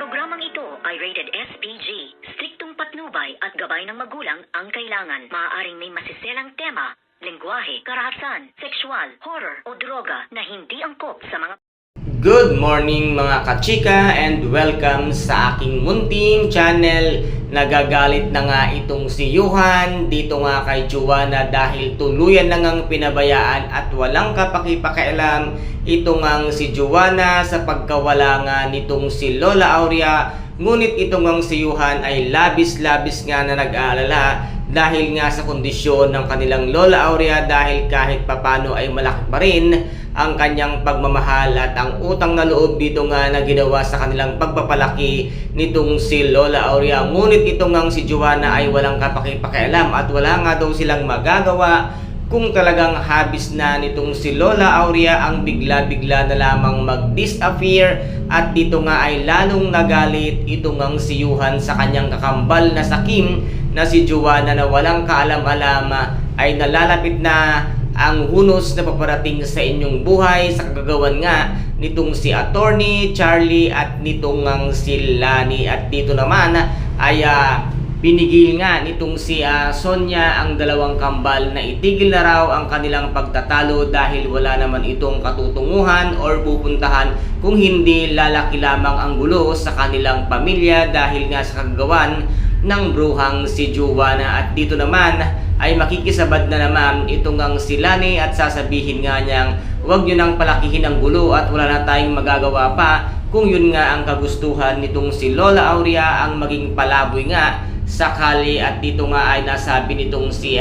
Programang ito ay rated SPG. Striktong patnubay at gabay ng magulang ang kailangan. Maaaring may masiselang tema, lengguwahe, karahasan, sexual, horror o droga na hindi angkop sa mga... Good morning mga kachika and welcome sa aking munting channel. Nagagalit na nga itong si Yuhan dito nga kay Joanna dahil tuluyan na ngang pinabayaan at walang kapakipakialam ito ngang si Joanna sa pagkawala nga nitong si Lola Aurea. Ngunit ito ngang si Yuhan ay labis-labis nga na nag-aalala dahil nga sa kondisyon ng kanilang Lola Aurea, dahil kahit papano ay malaki pa rin ang kanyang pagmamahal at ang utang na loob dito nga na ginawa sa kanilang pagpapalaki nitong si Lola Aurea. Ngunit ito ngang si Joanna ay walang kapakipakialam at wala nga daw silang magagawa kung talagang habis na nitong si Lola Aurea ang bigla-bigla na lamang mag-disappear. At dito nga ay lalong nagalit ito ngang si Yuhan sa kanyang kakambal na sakim na si Joanna na walang kaalam-alam ay nalalapit na ang hunos na paparating sa inyong buhay sa kagagawan nga nitong si Attorney Charlie at nitong ngang si Lani. At dito naman ay pinigil nga nitong si Sonia ang dalawang kambal na itigil na raw ang kanilang pagtatalo dahil wala naman itong katutunguhan or pupuntahan kung hindi lalaki lamang ang gulo sa kanilang pamilya dahil nga sa kagagawan ng bruhang si Joanna. At dito naman ay makikisabad na naman itong ang si Lani at sasabihin nga niyang huwag nyo nang palakihin ang gulo at wala na tayong magagawa pa kung yun nga ang kagustuhan nitong si Lola Aurea ang maging palaboy nga sakali. At dito nga ay nasabi nitong si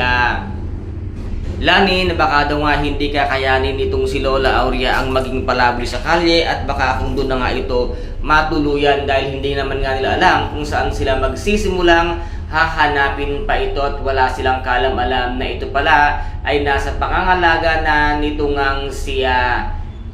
Lani na baka daw nga hindi kakayanin nitong si Lola Aurea ang maging palaboy sa kalye at baka kung doon na nga ito matuluyan dahil hindi naman nga nila alam kung saan sila magsisimulang hahanapin pa ito at wala silang kalam-alam na ito pala ay nasa pangangalaga na nito ngang si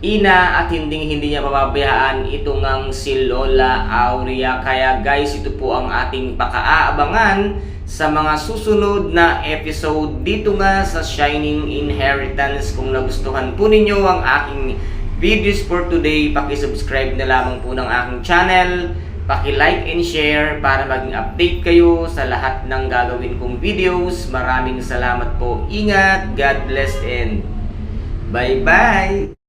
Ina at hindi niya pababayaan ito ngang si Lola Aurea. Kaya guys, ito po ang ating pakaabangan sa mga susunod na episode dito nga sa Shining Inheritance. Kung nagustuhan po ninyo ang aking videos for today, paki-subscribe na lamang po ng aking channel, paki-like and share para maging update kayo sa lahat ng gagawin kong videos. Maraming salamat po. Ingat, God bless and bye-bye!